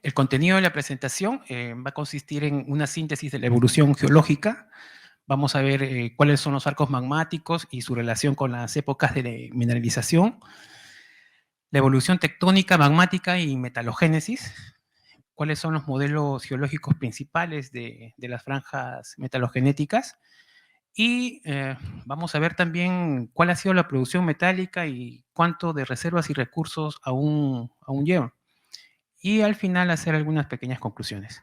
El contenido de la presentación va a consistir en una síntesis de la evolución geológica. Vamos a ver cuáles son los arcos magmáticos y su relación con las épocas de mineralización, la evolución tectónica, magmática y metalogénesis, cuáles son los modelos geológicos principales de las franjas metalogenéticas, y vamos a ver también cuál ha sido la producción metálica y cuánto de reservas y recursos aún llevan. Y al final hacer algunas pequeñas conclusiones.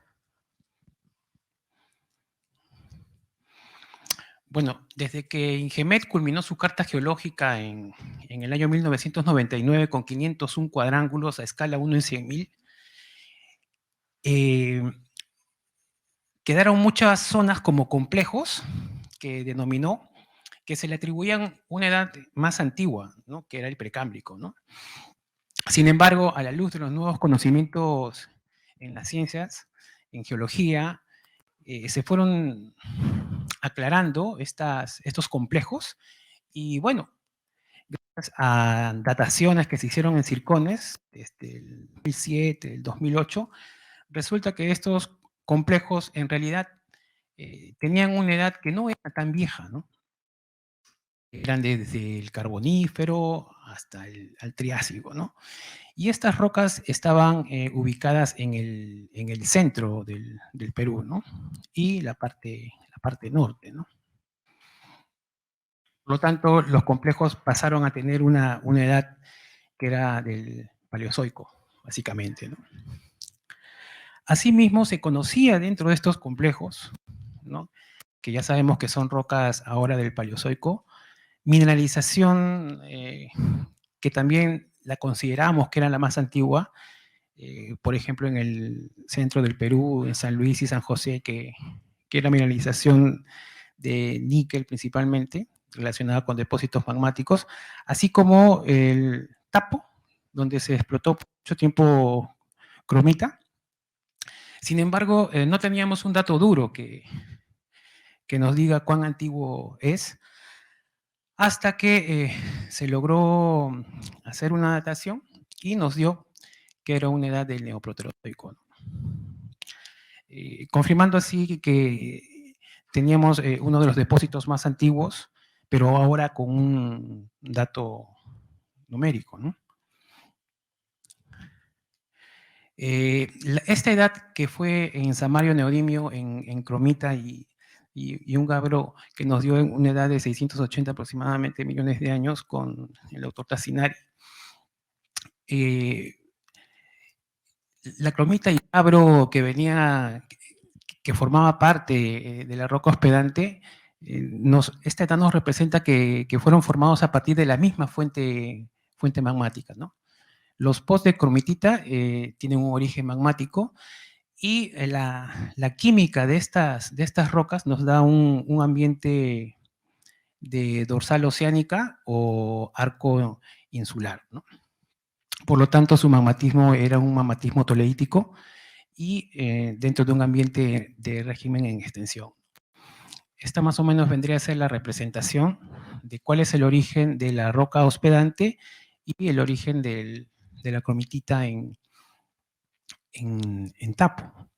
Bueno, desde que Ingemet culminó su carta geológica en el año 1999 con 501 cuadrángulos a escala 1 en 100.000, quedaron muchas zonas como complejos, que denominó, que se le atribuían una edad más antigua, ¿no?, que era el precámbrico, ¿no? Sin embargo, a la luz de los nuevos conocimientos en las ciencias, en geología, se fueron aclarando estos complejos, y bueno, gracias a dataciones que se hicieron en circones, desde el 2007, el 2008, resulta que estos complejos en realidad tenían una edad que no era tan vieja, ¿no? Eran desde el Carbonífero hasta el Triásico, ¿no? Y estas rocas estaban ubicadas en el centro del Perú, ¿no? Y la parte norte, ¿no? Por lo tanto, los complejos pasaron a tener una edad que era del Paleozoico, básicamente, ¿no? Asimismo, se conocía dentro de estos complejos, ¿no?, que ya sabemos que son rocas ahora del Paleozoico, mineralización que también la consideramos que era la más antigua, por ejemplo, en el centro del Perú, en San Luis y San José, que era mineralización de níquel principalmente, relacionada con depósitos magmáticos, así como el Tapo, donde se explotó por mucho tiempo cromita. Sin embargo, no teníamos un dato duro que nos diga cuán antiguo es, hasta que se logró hacer una datación y nos dio que era una edad del Neoproterozoico, ¿no? Confirmando así que teníamos uno de los depósitos más antiguos, pero ahora con un dato numérico, ¿no? Esta edad que fue en Samario Neodimio, en cromita y un gabbro que nos dio una edad de 680 aproximadamente millones de años con el doctor Tassinari. La cromita y gabbro que formaba parte de la roca hospedante, esta edad nos representa que fueron formados a partir de la misma fuente magmática, ¿no? Los posts de cromitita tienen un origen magmático, y la química de estas rocas nos da un ambiente de dorsal oceánica o arco insular, ¿no? Por lo tanto, su magmatismo era un magmatismo toleítico y dentro de un ambiente de régimen en extensión. Esta más o menos vendría a ser la representación de cuál es el origen de la roca hospedante y el origen de la cromitita en Tapo,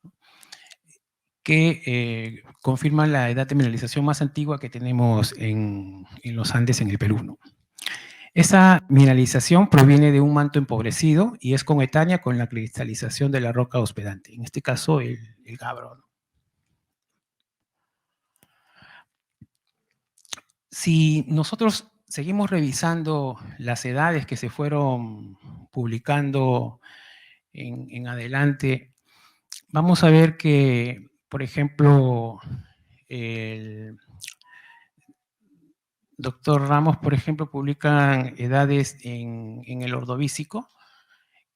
que confirma la edad de mineralización más antigua que tenemos en los Andes, en el Perú, ¿no? Esa mineralización proviene de un manto empobrecido y es coetánea con la cristalización de la roca hospedante, en este caso el gabbro, ¿no? Si nosotros seguimos revisando las edades que se fueron publicando en adelante, vamos a ver que, por ejemplo, el doctor Ramos, por ejemplo, publican edades en el Ordovícico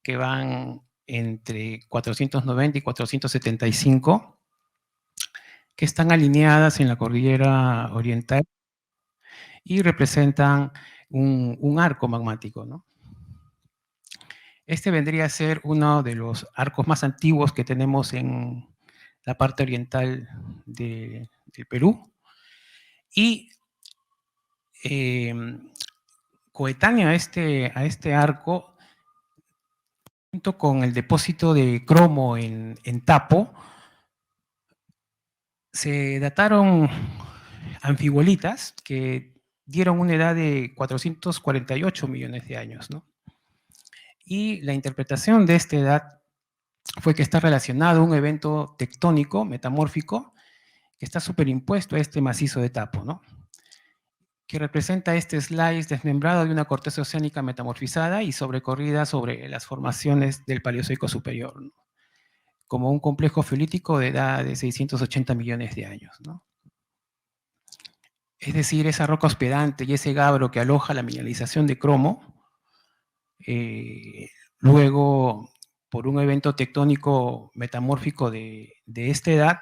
que van entre 490 y 475, que están alineadas en la cordillera oriental y representan un arco magmático, ¿no? Este vendría a ser uno de los arcos más antiguos que tenemos en la parte oriental del Perú. Y coetáneo a este arco, junto con el depósito de cromo en Tapo, se dataron anfibolitas que dieron una edad de 448 millones de años, ¿no? Y la interpretación de esta edad fue que está relacionado a un evento tectónico, metamórfico, que está superimpuesto a este macizo de Tapo, ¿no? Que representa este slice desmembrado de una corteza oceánica metamorfizada y sobrecorrida sobre las formaciones del Paleozoico superior, ¿no? Como un complejo fiolítico de edad de 680 millones de años, ¿no? Es decir, esa roca hospedante y ese gabro que aloja la mineralización de cromo, luego, por un evento tectónico metamórfico de esta edad,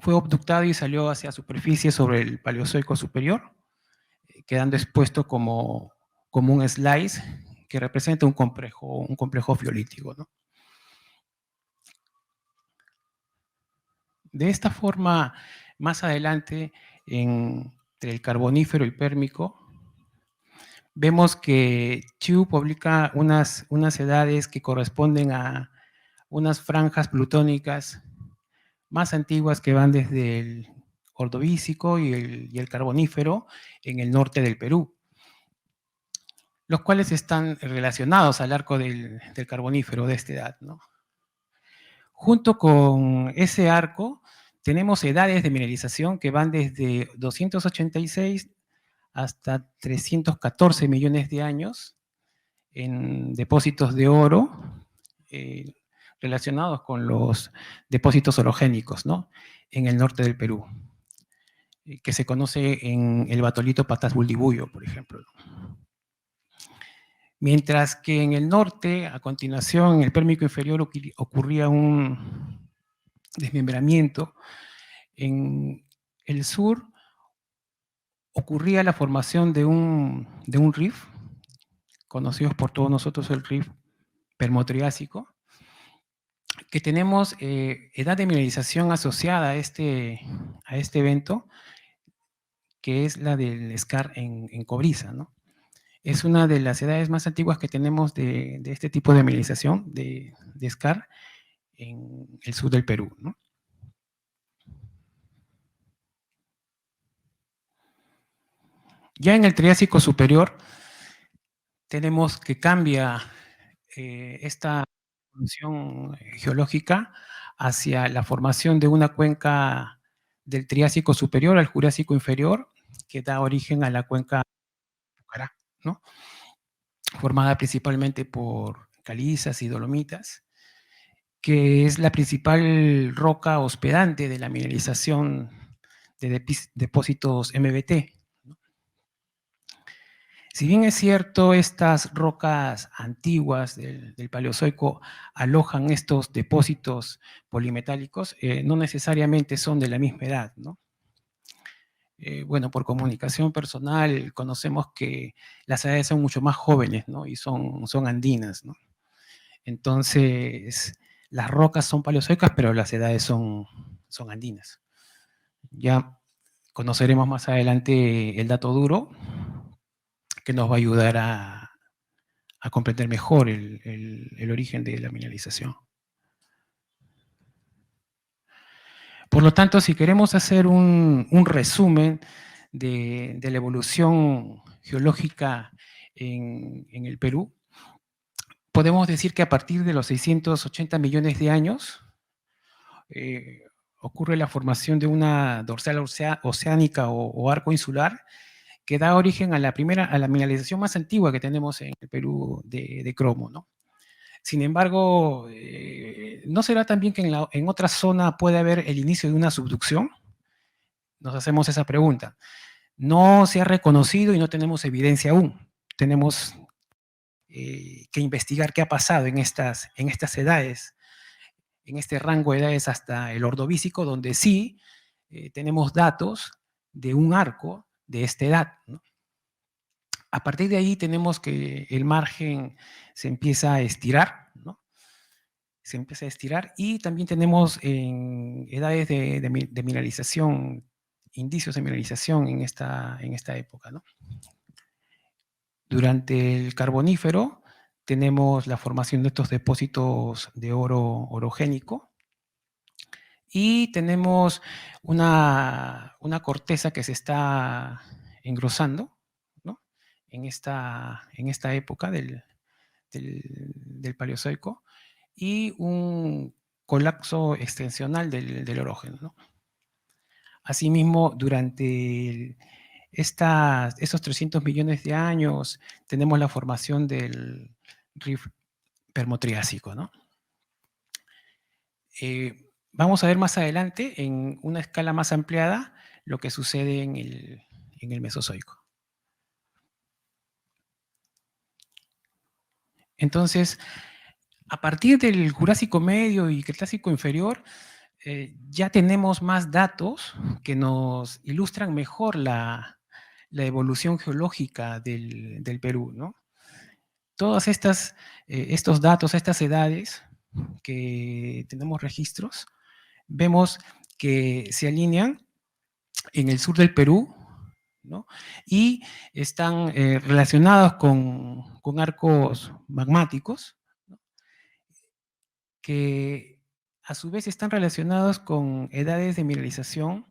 fue abductado y salió hacia superficie sobre el Paleozoico superior, quedando expuesto como un slice que representa un complejo fiolítico, ¿no? De esta forma, más adelante, entre el Carbonífero y Pérmico, vemos que Chiu publica unas edades que corresponden a unas franjas plutónicas más antiguas que van desde el Ordovícico y el Carbonífero en el norte del Perú, los cuales están relacionados al arco del Carbonífero de esta edad, ¿no? Junto con ese arco, tenemos edades de mineralización que van desde 286 hasta 314 millones de años en depósitos de oro eh, relacionados con los depósitos orogénicos, ¿no? En el norte del Perú, que se conoce en el batolito Patas Buldibuyo, por ejemplo. Mientras que en el norte, a continuación, en el Pérmico inferior ocurría un desmembramiento. En el sur ocurría la formación de un rift, conocidos por todos nosotros el rift permotriásico, que tenemos edad de mineralización asociada a este evento, que es la del scar en cobriza, ¿no? Es una de las edades más antiguas que tenemos de este tipo de mineralización de scar en el sur del Perú, ¿no? Ya en el Triásico superior tenemos que cambia esta función geológica hacia la formación de una cuenca del Triásico superior al Jurásico inferior, que da origen a la cuenca Pucará, ¿no? Formada principalmente por calizas y dolomitas, que es la principal roca hospedante de la mineralización de depósitos MBT. Si bien es cierto, estas rocas antiguas del Paleozoico alojan estos depósitos polimetálicos, no necesariamente son de la misma edad, ¿no? Bueno, por comunicación personal conocemos que las edades son mucho más jóvenes, ¿no? Y son andinas, ¿no? Entonces, las rocas son paleozoicas, pero las edades son andinas. Ya conoceremos más adelante el dato duro, que nos va a ayudar a comprender mejor el origen de la mineralización. Por lo tanto, si queremos hacer un resumen de la evolución geológica en el Perú, podemos decir que a partir de los 680 millones de años ocurre la formación de una dorsal oceánica o arco insular que da origen a la mineralización más antigua que tenemos en el Perú de cromo, ¿no? Sin embargo, ¿no será también que en otra zona puede haber el inicio de una subducción? Nos hacemos esa pregunta. No se ha reconocido y no tenemos evidencia aún. Tenemos que investigar qué ha pasado en estas edades, en este rango de edades hasta el Ordovícico, donde sí tenemos datos de un arco de esta edad, ¿no? A partir de ahí tenemos que el margen se empieza a estirar, ¿no? Se empieza a estirar y también tenemos en edades de mineralización, indicios de mineralización en esta época, ¿no? Durante el Carbonífero tenemos la formación de estos depósitos de oro orogénico, y tenemos una corteza que se está engrosando, ¿no? En esta época del Paleozoico, y un colapso extensional del orógeno, ¿no? Asimismo, durante esos 300 millones de años, tenemos la formación del Rift permotriásico, ¿no? Vamos a ver más adelante, en una escala más ampliada, lo que sucede en el Mesozoico. Entonces, a partir del Jurásico Medio y Cretácico Inferior, ya tenemos más datos que nos ilustran mejor la evolución geológica del Perú, ¿no? Todos estos datos, estas edades que tenemos registros, vemos que se alinean en el sur del Perú, ¿no? Y están relacionados con arcos magmáticos, ¿no? Que a su vez están relacionados con edades de mineralización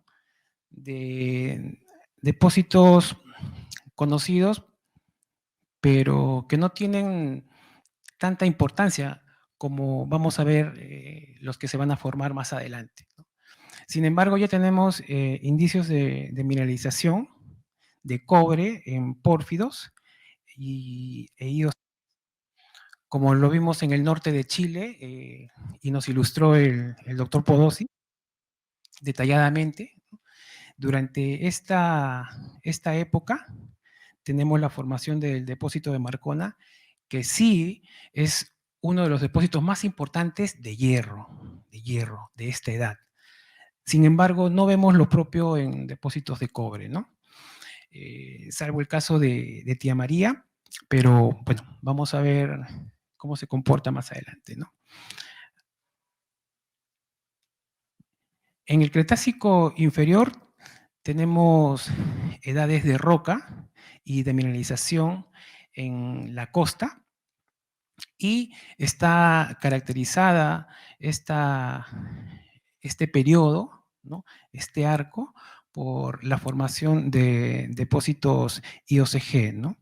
de depósitos conocidos, pero que no tienen tanta importancia como vamos a ver los que se van a formar más adelante, ¿no? Sin embargo, ya tenemos indicios de mineralización de cobre en pórfidos e íos, como lo vimos en el norte de Chile, y nos ilustró el doctor Podosi detalladamente. Durante esta época tenemos la formación del depósito de Marcona, que sí es uno de los depósitos más importantes de esta edad. Sin embargo, no vemos lo propio en depósitos de cobre, ¿no? Salvo el caso de Tía María, pero bueno, vamos a ver cómo se comporta más adelante, ¿no? En el Cretácico inferior tenemos edades de roca y de mineralización en la costa, y está caracterizada este periodo, ¿no? Este arco, por la formación de depósitos IOCG, ¿no?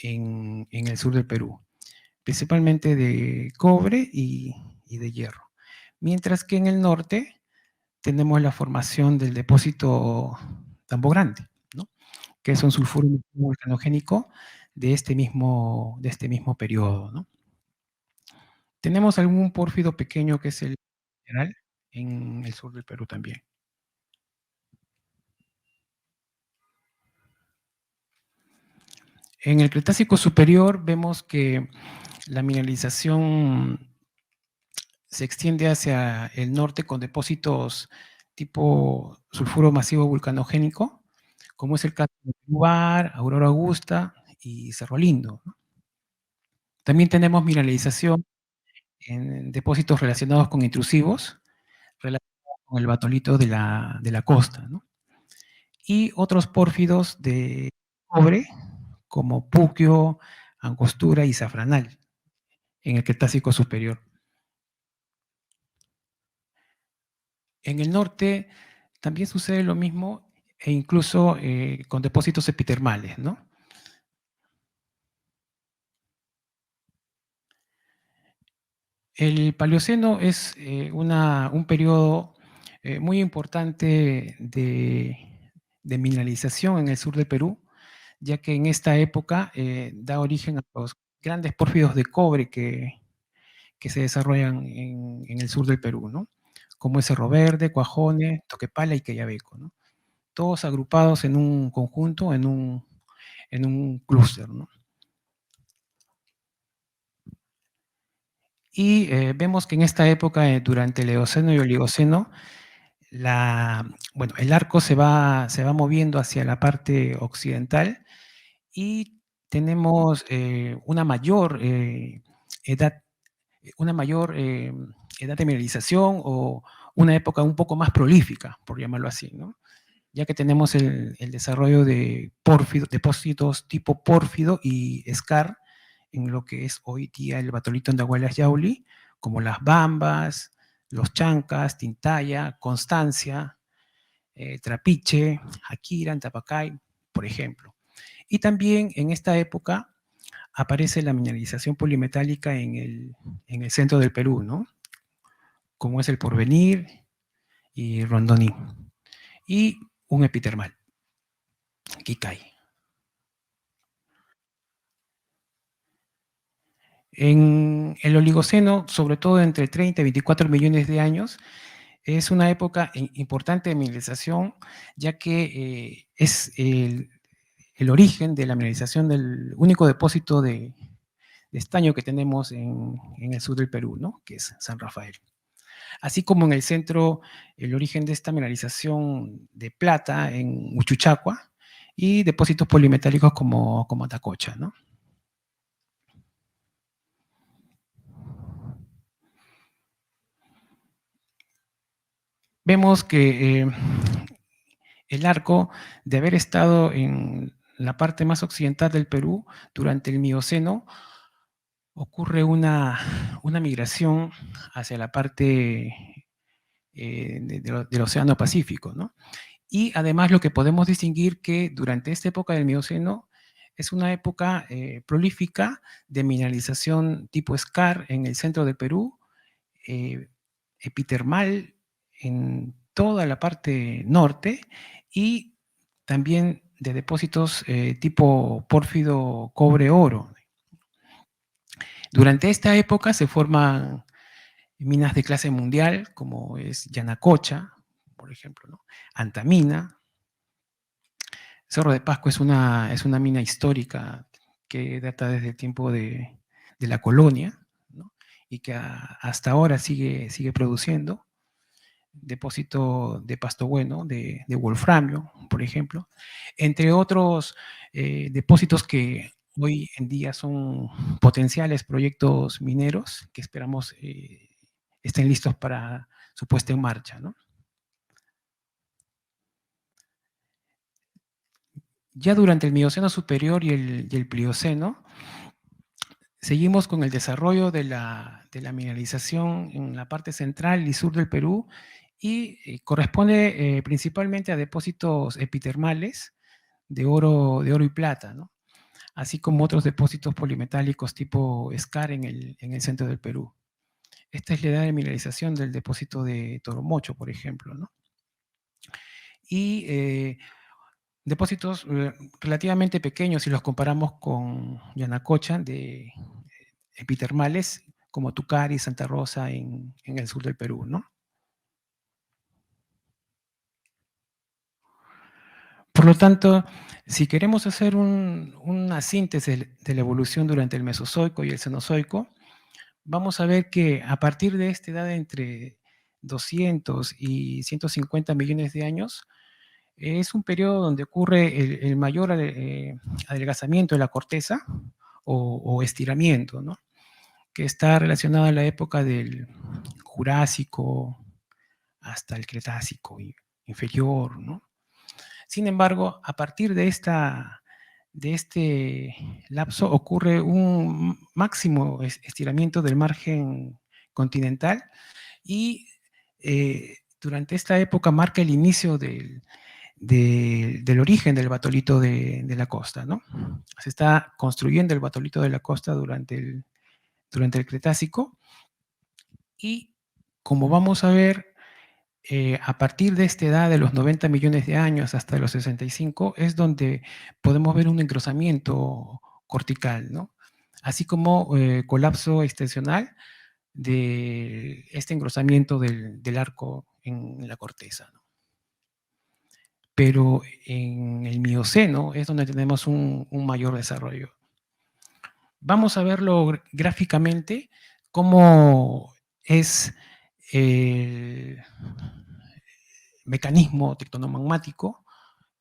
En el sur del Perú, principalmente de cobre y de hierro. Mientras que en el norte tenemos la formación del depósito Tambo Grande, ¿no? Que es un sulfuro vulcanogénico de este mismo periodo, ¿no? Tenemos algún pórfido pequeño que es el mineral en el sur del Perú también. En el Cretácico superior vemos que la mineralización se extiende hacia el norte con depósitos tipo sulfuro masivo vulcanogénico, como es el caso de Ubar, Aurora Augusta y Cerro Lindo, ¿no? También tenemos mineralización en depósitos relacionados con intrusivos, relacionados con el batolito de la costa, ¿no? Y otros pórfidos de cobre, como puquio, angostura y safranal, en el Cretácico superior. En el norte también sucede lo mismo, e incluso con depósitos epitermales, ¿no? El Paleoceno es un periodo muy importante de mineralización en el sur de Perú, ya que en esta época da origen a los grandes pórfidos de cobre que se desarrollan en el sur del Perú, ¿no? Como es Cerro Verde, Cuajone, Toquepala y Quellaveco, ¿no? Todos agrupados en un conjunto, en un clúster, ¿no? Y vemos que en esta época, durante el Eoceno y Oligoceno, bueno, el arco se va moviendo hacia la parte occidental, y tenemos edad, una mayor edad de mineralización, o una época un poco más prolífica, por llamarlo así, ¿no? Ya que tenemos el desarrollo de depósitos tipo pórfido y scar en lo que es hoy día el Batolito Andahuaylas Yauli, como las Bambas, los Chancas, Tintaya, Constancia, Trapiche, Akira, Antapacay, por ejemplo. Y también en esta época aparece la mineralización polimetálica en el centro del Perú, ¿no? Como es el Porvenir y Rondoní. Y un epitermal, Quicay. En el Oligoceno, sobre todo entre 30 y 24 millones de años, es una época importante de mineralización, ya que es el origen de la mineralización del único depósito de estaño que tenemos en el sur del Perú, ¿no? Que es San Rafael. Así como en el centro, el origen de esta mineralización de plata en Uchuchacua y depósitos polimetálicos como Atacocha, ¿no? Vemos que el arco, de haber estado en la parte más occidental del Perú durante el Mioceno, ocurre una migración hacia la parte del Océano Pacífico, ¿no? Y además lo que podemos distinguir que durante esta época del Mioceno es una época prolífica de mineralización tipo scar en el centro del Perú, eh, epitermal en toda la parte norte y también de depósitos tipo pórfido cobre-oro. Durante esta época se forman minas de clase mundial, como es Yanacocha, por ejemplo, ¿no? Antamina. Cerro de Pasco es una mina histórica que data desde el tiempo de la colonia, ¿no? Y que hasta ahora sigue produciendo. Depósito de pasto bueno, de wolframio, por ejemplo, entre otros depósitos que hoy en día son potenciales proyectos mineros que esperamos estén listos para su puesta en marcha, ¿no? Ya durante el Mioceno superior y el Plioceno, seguimos con el desarrollo de la mineralización en la parte central y sur del Perú y corresponde principalmente a depósitos epitermales de oro y plata, ¿no? Así como otros depósitos polimetálicos tipo Scar en el centro del Perú. Esta es la edad de mineralización del depósito de Toromocho, por ejemplo, ¿no? Y depósitos relativamente pequeños si los comparamos con Yanacocha, de epitermales como Tucari, Santa Rosa en el sur del Perú, ¿no? Por lo tanto, si queremos hacer una síntesis de la evolución durante el Mesozoico y el Cenozoico, vamos a ver que a partir de esta edad entre 200 y 150 millones de años, es un periodo donde ocurre el mayor adelgazamiento de la corteza o estiramiento, ¿no? Que está relacionado a la época del Jurásico hasta el Cretácico inferior, ¿no? Sin embargo, a partir de este lapso ocurre un máximo estiramiento del margen continental y durante esta época marca el inicio del origen del batolito de la costa, ¿no? Se está construyendo el batolito de la costa durante el Cretácico y como vamos a ver, a partir de esta edad de los 90 millones de años hasta los 65 es donde podemos ver un engrosamiento cortical, ¿no? Así como colapso extensional de este engrosamiento del arco en la corteza, ¿no? Pero en el Mioceno es donde tenemos un mayor desarrollo. Vamos a verlo gráficamente cómo es el mecanismo tectonomagmático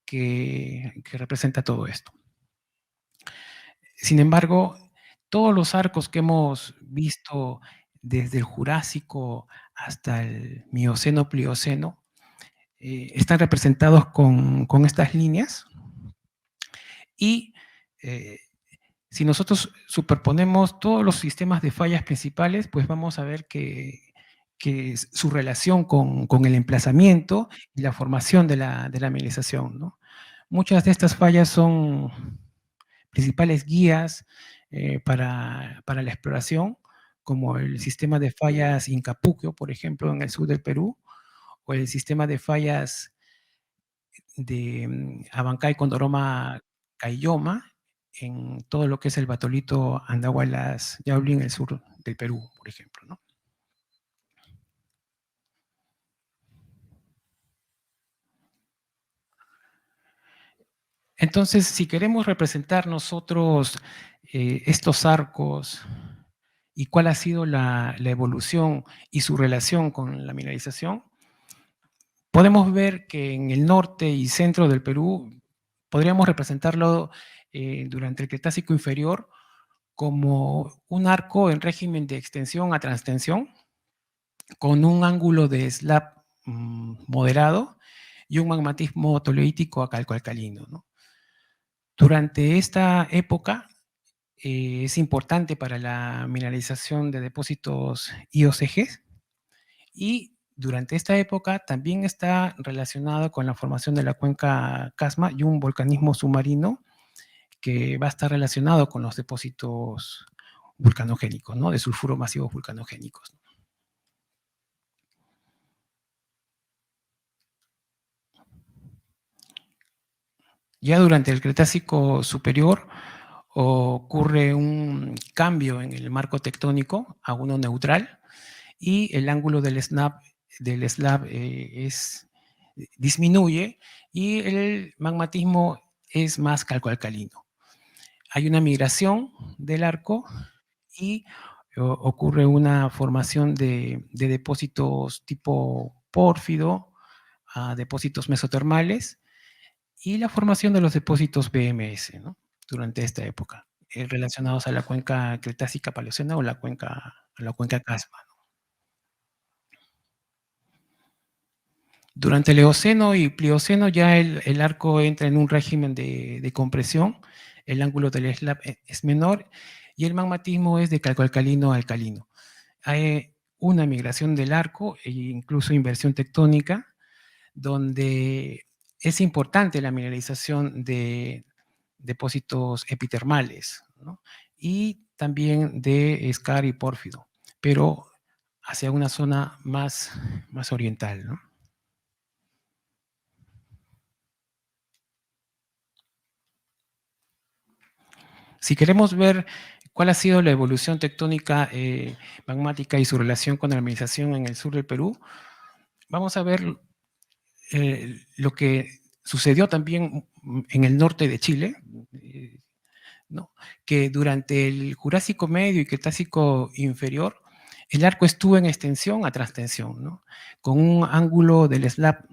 que representa todo esto. Sin embargo, todos los arcos que hemos visto desde el Jurásico hasta el Mioceno, Plioceno, están representados con estas líneas y Si nosotros superponemos todos los sistemas de fallas principales, pues vamos a ver que su relación con el emplazamiento y la formación de la mineralización, ¿no? Muchas de estas fallas son principales guías para la exploración, como el sistema de fallas Incapuccio, por ejemplo, en el sur del Perú, o el sistema de fallas de Abancay, Condoroma, Caylloma, en todo lo que es el batolito Andahuaylas, Yauli, en el sur del Perú, por ejemplo, ¿no? Entonces, si queremos representar nosotros estos arcos y cuál ha sido la evolución y su relación con la mineralización, podemos ver que en el norte y centro del Perú podríamos representarlo durante el Cretácico inferior como un arco en régimen de extensión a transtensión, con un ángulo de slab moderado y un magmatismo toloítico a calcoalcalino, ¿no? Durante esta época es importante para la mineralización de depósitos IOCG y durante esta época también está relacionado con la formación de la cuenca Casma y un volcanismo submarino que va a estar relacionado con los depósitos vulcanogénicos, ¿no? De sulfuros masivos vulcanogénicos. Ya durante el Cretácico superior ocurre un cambio en el marco tectónico a uno neutral y el ángulo del slab disminuye y el magmatismo es más calcoalcalino. Hay una migración del arco y ocurre una formación de depósitos tipo pórfido a depósitos mesotermales y la formación de los depósitos BMS, ¿no? Durante esta época, relacionados a la cuenca Cretácica Paleocena o la cuenca Casma. Durante el Eoceno y Plioceno ya el arco entra en un régimen de compresión, el ángulo del slab es menor y el magmatismo es de calcoalcalino a alcalino. Hay una migración del arco e incluso inversión tectónica, donde es importante la mineralización de depósitos epitermales, ¿no? Y también de escar y pórfido, pero hacia una zona más oriental, ¿no? Si queremos ver cuál ha sido la evolución tectónica magmática y su relación con la mineralización en el sur del Perú, vamos a ver lo que sucedió también en el norte de Chile, ¿no? Que durante el Jurásico Medio y Cretácico Inferior, el arco estuvo en extensión a transtensión, ¿no? Con un ángulo del slab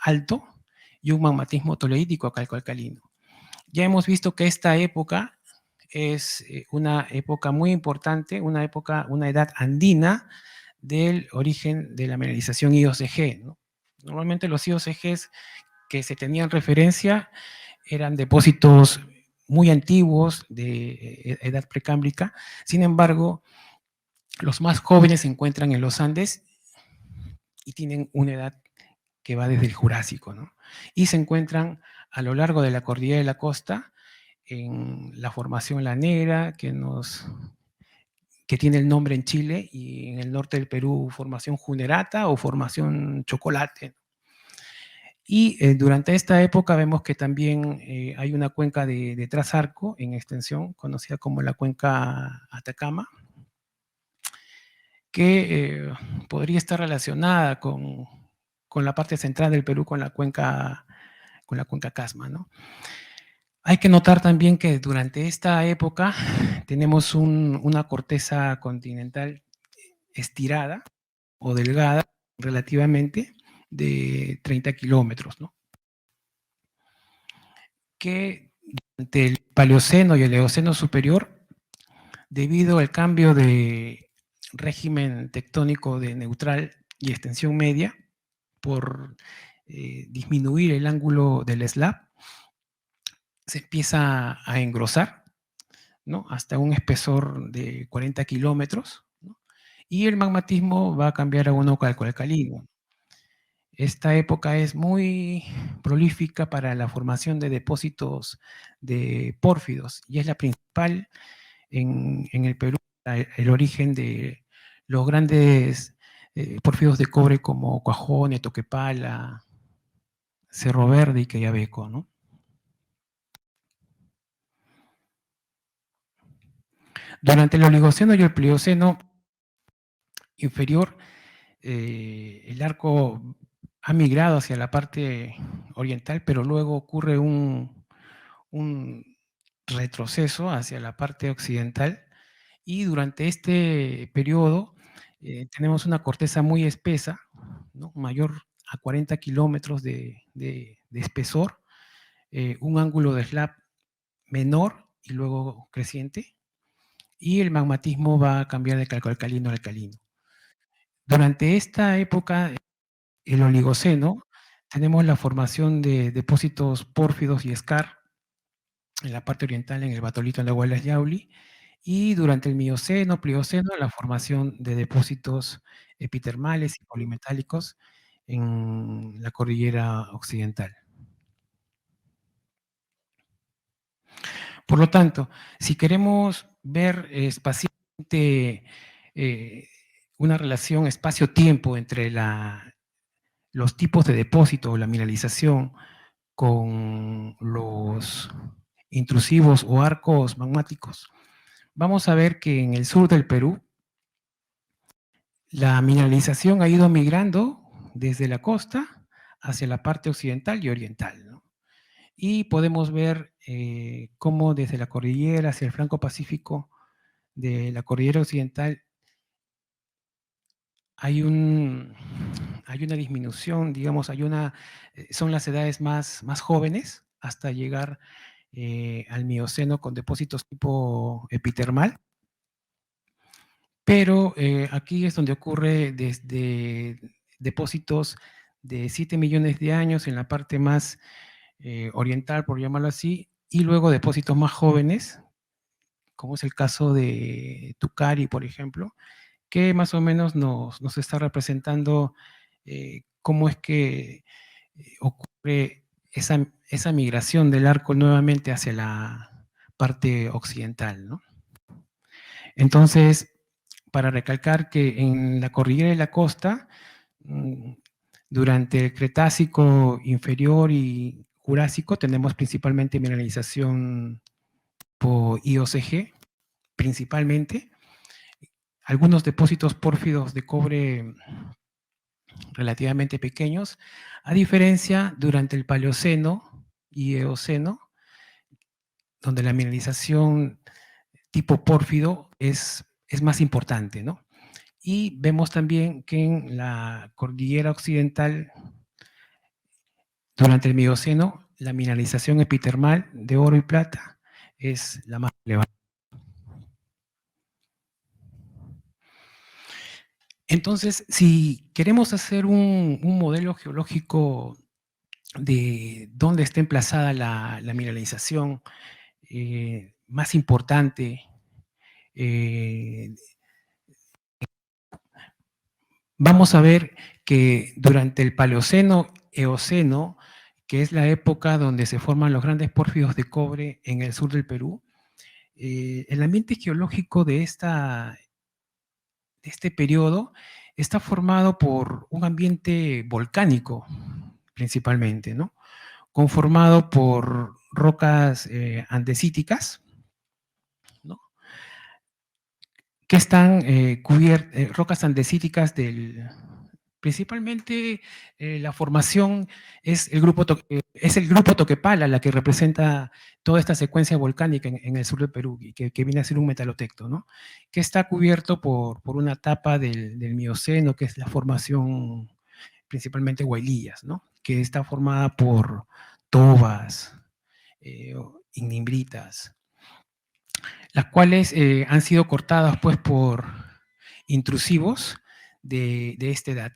alto y un magmatismo toleítico a calcoalcalino. Ya hemos visto que esta época es una época muy importante, una edad andina del origen de la mineralización IOCG, ¿no? Normalmente los IOCGs que se tenían referencia eran depósitos muy antiguos de edad precámbrica. Sin embargo, los más jóvenes se encuentran en los Andes y tienen una edad que va desde el Jurásico, ¿no? Y se encuentran a lo largo de la cordillera de la costa en la formación La Negra, que tiene el nombre en Chile, y en el norte del Perú, formación Junerata o formación Chocolate. Y durante esta época vemos que también hay una cuenca de Trasarco en extensión, conocida como la cuenca Atacama, que podría estar relacionada con la parte central del Perú, con la cuenca Casma, ¿no? Hay que notar también que durante esta época tenemos una corteza continental estirada o delgada relativamente de 30 kilómetros, ¿no? Que durante el Paleoceno y el Eoceno superior, debido al cambio de régimen tectónico de neutral y extensión media, por disminuir el ángulo del slab, se empieza a engrosar ¿no? Hasta un espesor de 40 kilómetros, ¿no? Y el magmatismo va a cambiar a uno calcoalcalino. Esta época es muy prolífica para la formación de depósitos de pórfidos y es la principal en el Perú, el origen de los grandes pórfidos de cobre como Cuajone, Toquepala, Cerro Verde y Quellaveco, ¿no? Durante el Oligoceno y el Plioceno inferior, el arco ha migrado hacia la parte oriental, pero luego ocurre un retroceso hacia la parte occidental y durante este periodo tenemos una corteza muy espesa, ¿no? Mayor a 40 kilómetros de espesor, un ángulo de slab menor y luego creciente, y el magmatismo va a cambiar de calcoalcalino a alcalino. Durante esta época, el Oligoceno, tenemos la formación de depósitos pórfidos y scar en la parte oriental, en el batolito en la Huaylas Yauli, y durante el Mioceno, Plioceno, la formación de depósitos epitermales y polimetálicos en la cordillera occidental. Por lo tanto, si queremos ver espacialmente una relación espacio-tiempo entre los tipos de depósito o la mineralización con los intrusivos o arcos magmáticos, vamos a ver que en el sur del Perú la mineralización ha ido migrando desde la costa hacia la parte occidental y oriental, ¿no? Y podemos ver cómo desde la cordillera hacia el flanco pacífico de la cordillera occidental hay, hay una disminución, digamos, son las edades más jóvenes hasta llegar al Mioceno con depósitos tipo epitermal, pero aquí es donde ocurre desde depósitos de 7 millones de años en la parte más oriental, por llamarlo así, y luego depósitos más jóvenes, como es el caso de Tucari, por ejemplo, que más o menos nos está representando cómo es que ocurre esa migración del arco nuevamente hacia la parte occidental, ¿no? Entonces, para recalcar que en la cordillera de la costa, mm, durante el Cretácico inferior y Jurásico tenemos principalmente mineralización por IOCG, principalmente, algunos depósitos pórfidos de cobre relativamente pequeños, a diferencia durante el Paleoceno y Eoceno, donde la mineralización tipo pórfido es más importante, ¿no? Y vemos también que en la cordillera occidental, durante el Mioceno, la mineralización epitermal de oro y plata es la más elevada. Entonces, si queremos hacer un modelo geológico de dónde está emplazada la mineralización más importante, eh, vamos a ver que durante el Paleoceno, Eoceno, que es la época donde se forman los grandes pórfidos de cobre en el sur del Perú, el ambiente geológico de este periodo está formado por un ambiente volcánico, principalmente, ¿no? Conformado por rocas andesíticas, ¿no? Que están cubiertas, rocas andesíticas principalmente la formación es el grupo Toquepala la que representa toda esta secuencia volcánica en el sur del Perú, y que viene a ser un metalotecto, ¿no? Que está cubierto por una etapa del Mioceno, que es la formación principalmente huaylillas, ¿no? Que está formada por tobas, ignimbritas, las cuales han sido cortadas pues por intrusivos de esta edad.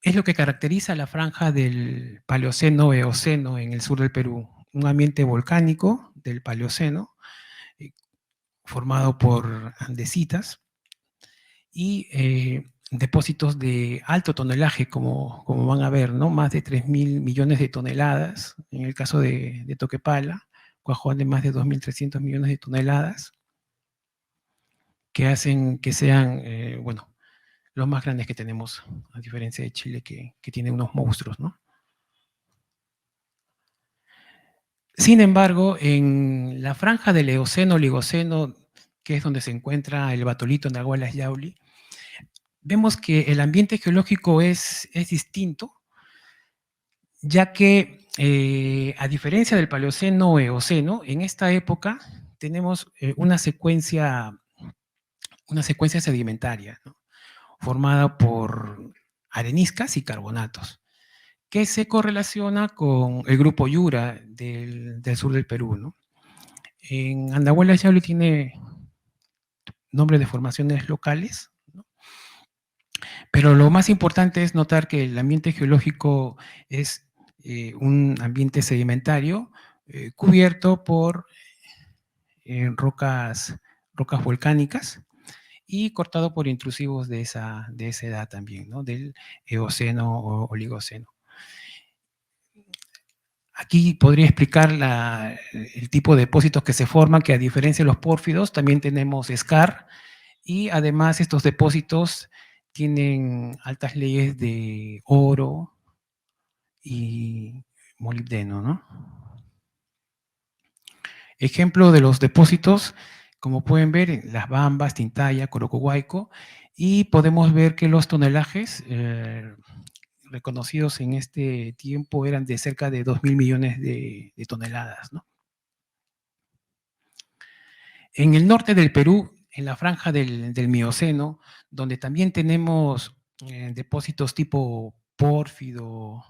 Es lo que caracteriza la franja del Paleoceno-Eoceno en el sur del Perú, un ambiente volcánico del Paleoceno, formado por andesitas, y depósitos de alto tonelaje, como van a ver, ¿no? Más de 3.000 millones de toneladas, en el caso de Toquepala, Cuajón de más de 2.300 millones de toneladas, que hacen que sean, bueno, los más grandes que tenemos, a diferencia de Chile, que tiene unos monstruos, ¿no? Sin embargo, en la franja del Eoceno-Oligoceno, que es donde se encuentra el batolito Nahuala Yauli, vemos que el ambiente geológico es distinto, ya que a diferencia del Paleoceno o Eoceno, en esta época tenemos una secuencia sedimentaria, ¿no? Formada por areniscas y carbonatos, que se correlaciona con el grupo Yura del sur del Perú, ¿no? En Andahuaylas Yauli tiene nombre de formaciones locales, ¿no? Pero lo más importante es notar que el ambiente geológico es un ambiente sedimentario cubierto por rocas volcánicas y cortado por intrusivos de esa edad también, ¿no? Del Eoceno o Oligoceno. Aquí podría explicar el tipo de depósitos que se forman, que a diferencia de los pórfidos, también tenemos scar, y además estos depósitos tienen altas leyes de oro y molibdeno, ¿no? Ejemplo de los depósitos, como pueden ver, Las Bambas, Tintaya, Corocohuayco, y podemos ver que los tonelajes reconocidos en este tiempo eran de cerca de 2.000 millones de toneladas, ¿no? En el norte del Perú, en la franja del Mioceno, donde también tenemos depósitos tipo pórfido,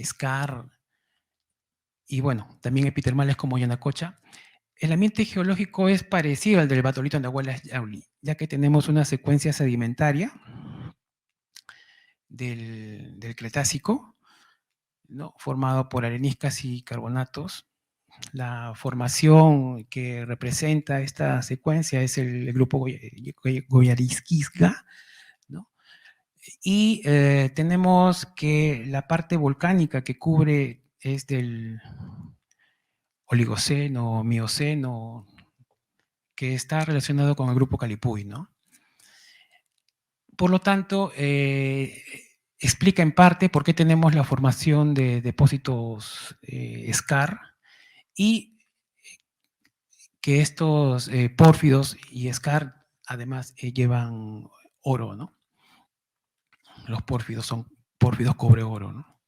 scar, y bueno, también epitermales como Yanacocha, el ambiente geológico es parecido al del batolito Andahuaylas Yauli, ya que tenemos una secuencia sedimentaria del Cretácico, ¿no? Formado por areniscas y carbonatos. La formación que representa esta secuencia es el grupo Goyarisquisga, ¿no? Y tenemos que la parte volcánica que cubre es del Oligoceno, Mioceno, que está relacionado con el grupo Calipuy, ¿no? Por lo tanto, explica en parte por qué tenemos la formación de depósitos scar y que estos pórfidos y scar además llevan oro, ¿no? Los pórfidos son pórfidos cobre-oro, ¿no?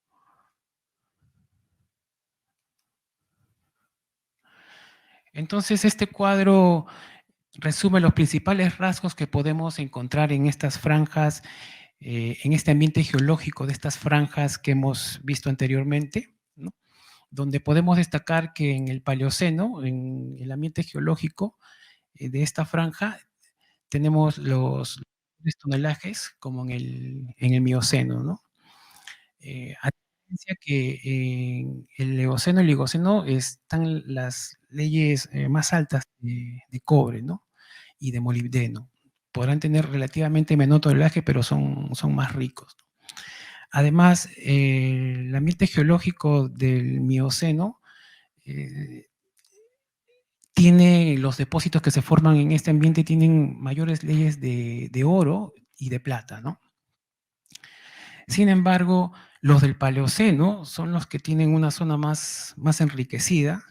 Entonces, este cuadro resume los principales rasgos que podemos encontrar en estas franjas, en este ambiente geológico de estas franjas que hemos visto anteriormente, ¿no? Donde podemos destacar que en el Paleoceno, en el ambiente geológico de esta franja, tenemos los tonelajes como en el Mioceno, ¿no? A diferencia que en el Eoceno y el Oligoceno están las leyes más altas de cobre, ¿no? Y de molibdeno. Podrán tener relativamente menor tonelaje, pero son más ricos. Además, el ambiente geológico del Mioceno eh, tiene los depósitos que se forman en este ambiente tienen mayores leyes de oro y de plata, ¿no? Sin embargo, los del Paleoceno son los que tienen una zona más enriquecida,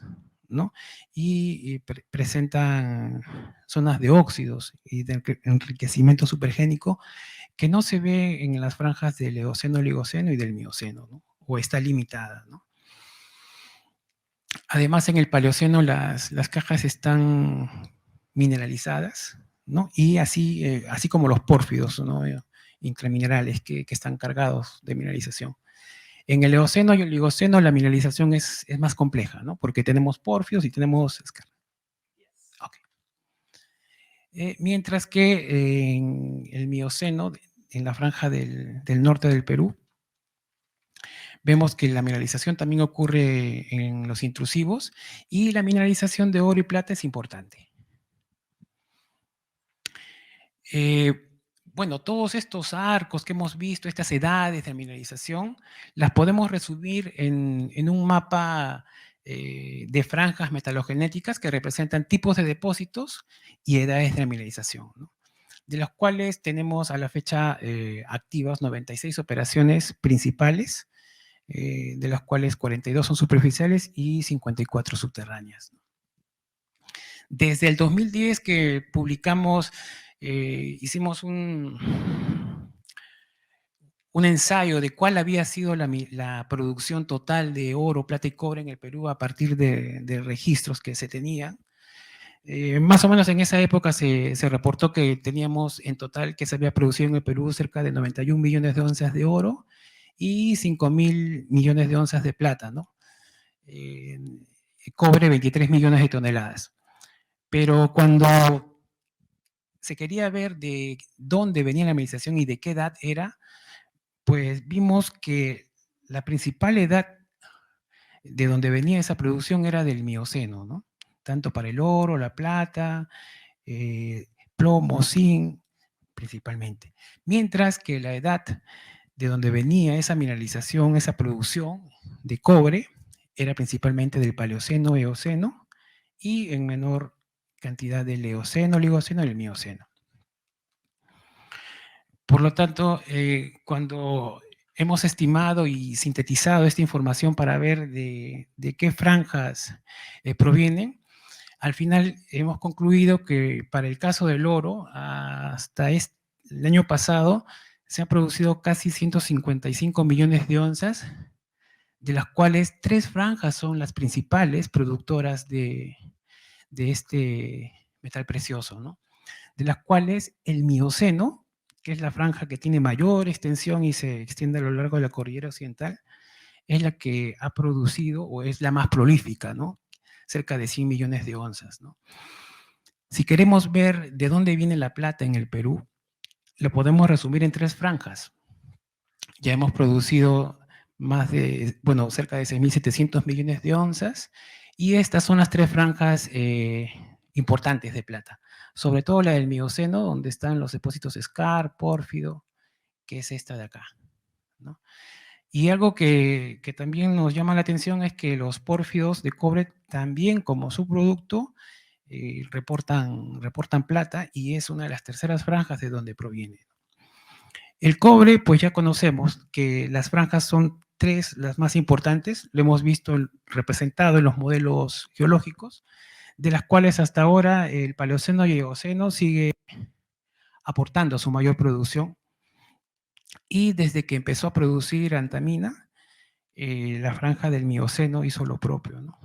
¿no? Y presentan zonas de óxidos y de enriquecimiento supergénico que no se ve en las franjas del Eoceno, Oligoceno y del Mioceno, ¿no? O está limitada, ¿no? Además, en el Paleoceno las cajas están mineralizadas, ¿no? Y así como los pórfidos, ¿no? Intraminerales que están cargados de mineralización. En el Eoceno y el Oligoceno la mineralización es más compleja, ¿no? Porque tenemos pórfidos y tenemos okay. Mientras que en el Mioceno, en la franja del norte del Perú, Vemos que la mineralización también ocurre en los intrusivos y la mineralización de oro y plata es importante. Bueno, todos estos arcos que hemos visto, estas edades de mineralización, las podemos resumir en un mapa de franjas metalogenéticas que representan tipos de depósitos y edades de mineralización, ¿no? De las cuales tenemos a la fecha activas 96 operaciones principales, de las cuales 42 son superficiales y 54 subterráneas. Desde el 2010 que publicamos, hicimos un ensayo de cuál había sido la producción total de oro, plata y cobre en el Perú a partir de registros que se tenían. Más o menos en esa época se reportó que teníamos en total que se había producido en el Perú cerca de 91 millones de onzas de oro y 5.000 millones de onzas de plata, ¿no? Cobre 23 millones de toneladas. Pero cuando se quería ver de dónde venía la mineralización y de qué edad era, pues vimos que la principal edad de donde venía esa producción era del Mioceno, ¿no? Tanto para el oro, la plata, plomo, zinc, principalmente. Mientras que la edad de donde venía esa mineralización, esa producción de cobre, era principalmente del Paleoceno, Eoceno, y en menor cantidad del Eoceno, Oligoceno y el Mioceno. Por lo tanto, cuando hemos estimado y sintetizado esta información para ver de qué franjas provienen, al final hemos concluido que para el caso del oro, hasta el año pasado, se han producido casi 155 millones de onzas, de las cuales 3 franjas son las principales productoras de este metal precioso, ¿no? De las cuales el Mioceno, que es la franja que tiene mayor extensión y se extiende a lo largo de la cordillera occidental, es la que ha producido o es la más prolífica, ¿no? Cerca de 100 millones de onzas, ¿no? Si queremos ver de dónde viene la plata en el Perú, lo podemos resumir en 3 franjas. Ya hemos producido cerca de 6.700 millones de onzas, y estas son las 3 franjas importantes de plata. Sobre todo la del Mioceno, donde están los depósitos Skarn, Pórfido, que es esta de acá, ¿no? Y algo que también nos llama la atención es que los pórfidos de cobre también como subproducto reportan plata, y es una de las terceras franjas de donde proviene. El cobre, pues ya conocemos que las franjas son 3 las más importantes, lo hemos visto representado en los modelos geológicos, de las cuales hasta ahora el Paleoceno y Eoceno sigue aportando su mayor producción, y desde que empezó a producir antamina, la franja del Mioceno hizo lo propio, ¿no?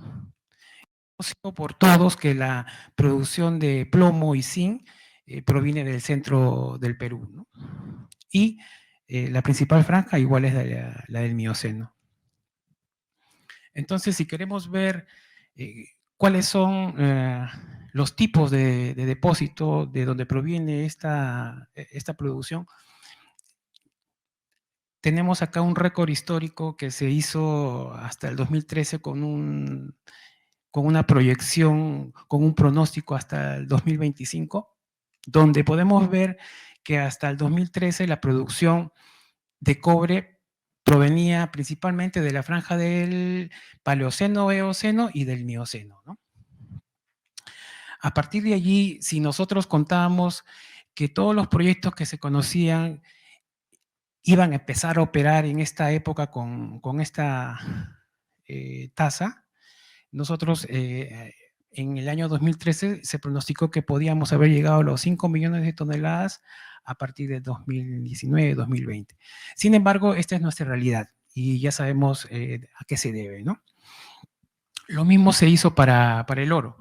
Conocido por todos que la producción de plomo y zinc proviene del centro del Perú, ¿no? Y la principal franja igual es la del Mioceno. Entonces, si queremos ver cuáles son los tipos de depósito de donde proviene esta producción, tenemos acá un récord histórico que se hizo hasta el 2013 con una proyección, con un pronóstico hasta el 2025, donde podemos ver que hasta el 2013 la producción de cobre provenía principalmente de la franja del Paleoceno, Eoceno y del Mioceno, ¿no? A partir de allí, si nosotros contábamos que todos los proyectos que se conocían iban a empezar a operar en esta época con esta tasa, nosotros en el año 2013 se pronosticó que podíamos haber llegado a los 5 millones de toneladas a partir de 2019, 2020. Sin embargo, esta es nuestra realidad y ya sabemos a qué se debe, ¿no? Lo mismo se hizo para el oro.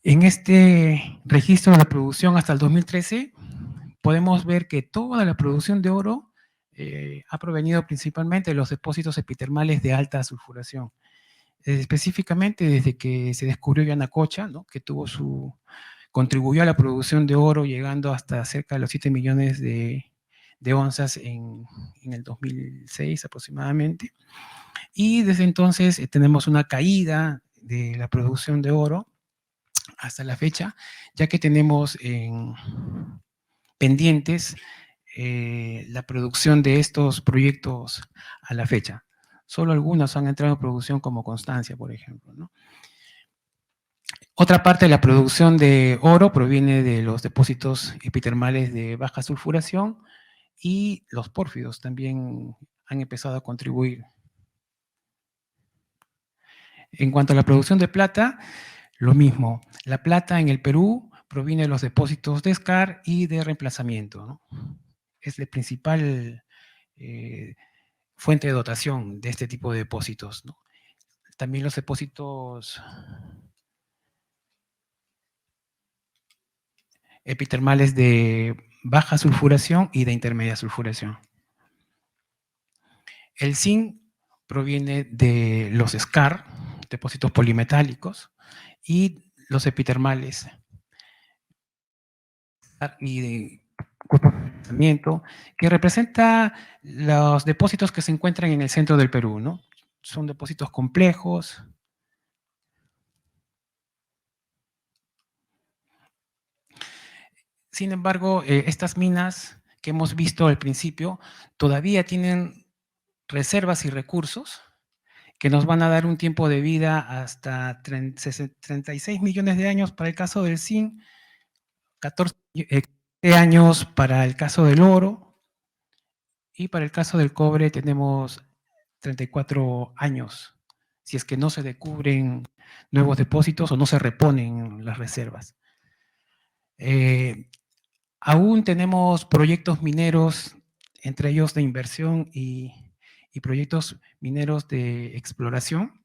En este registro de la producción hasta el 2013, podemos ver que toda la producción de oro ha provenido principalmente de los depósitos epitermales de alta sulfuración. Específicamente desde que se descubrió Yanacocha, ¿no? Que contribuyó a la producción de oro llegando hasta cerca de los 7 millones de de onzas en el 2006 aproximadamente. Y desde entonces tenemos una caída de la producción de oro hasta la fecha, ya que tenemos pendientes la producción de estos proyectos a la fecha. Solo algunos han entrado en producción como Constancia, por ejemplo, ¿no? Otra parte de la producción de oro proviene de los depósitos epitermales de baja sulfuración y los pórfidos también han empezado a contribuir. En cuanto a la producción de plata, lo mismo. La plata en el Perú proviene de los depósitos de skarn y de reemplazamiento, ¿no? Es la principal fuente de dotación de este tipo de depósitos, ¿no? También los depósitos epitermales de baja sulfuración y de intermedia sulfuración. El zinc proviene de los skarn, depósitos polimetálicos, y los epitermales y de reemplazamiento, que representa los depósitos que se encuentran en el centro del Perú, ¿no? Son depósitos complejos. Sin embargo, estas minas que hemos visto al principio todavía tienen reservas y recursos que nos van a dar un tiempo de vida hasta 36 millones de años para el caso del zinc, 14 años para el caso del oro, y para el caso del cobre tenemos 34 años, si es que no se descubren nuevos depósitos o no se reponen las reservas. Aún tenemos proyectos mineros, entre ellos de inversión y proyectos mineros de exploración,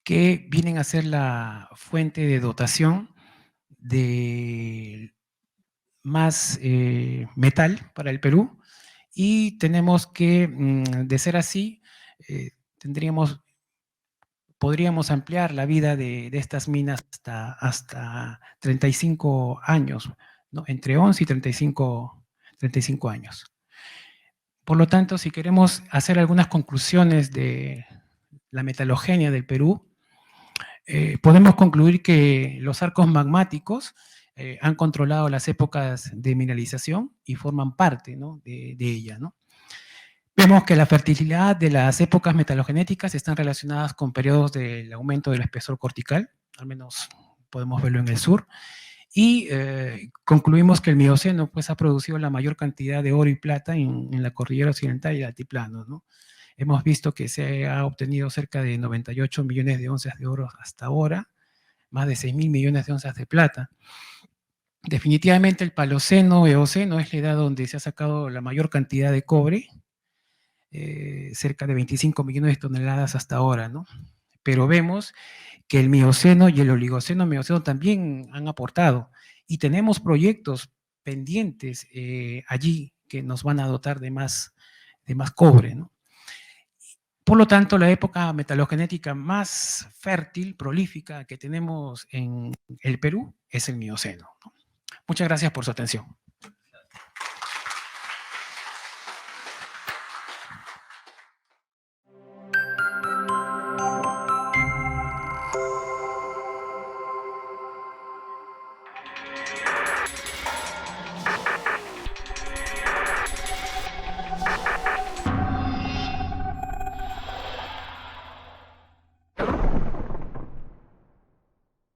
que vienen a ser la fuente de dotación de más metal para el Perú, y tenemos que, de ser así, podríamos ampliar la vida de estas minas hasta 35 años, ¿no? Entre 11 y 35 años. Por lo tanto, si queremos hacer algunas conclusiones de la metalogenia del Perú, podemos concluir que los arcos magmáticos han controlado las épocas de mineralización y forman parte, ¿no?, de ella, ¿no? Vemos que la fertilidad de las épocas metalogenéticas están relacionadas con periodos del aumento del espesor cortical, al menos podemos verlo en el sur, y concluimos que el Mioceno pues, ha producido la mayor cantidad de oro y plata en la cordillera occidental y el altiplano, ¿no? Hemos visto que se ha obtenido cerca de 98 millones de onzas de oro hasta ahora, más de 6.000 millones de onzas de plata. Definitivamente el Paloceno, Eoceno es la edad donde se ha sacado la mayor cantidad de cobre, cerca de 25 millones de toneladas hasta ahora, ¿no? Pero vemos que el Mioceno y el Oligoceno Mioceno también han aportado, y tenemos proyectos pendientes allí que nos van a dotar de más cobre, ¿no? Por lo tanto, la época metalogenética más fértil, prolífica que tenemos en el Perú es el Mioceno, ¿no? Muchas gracias por su atención.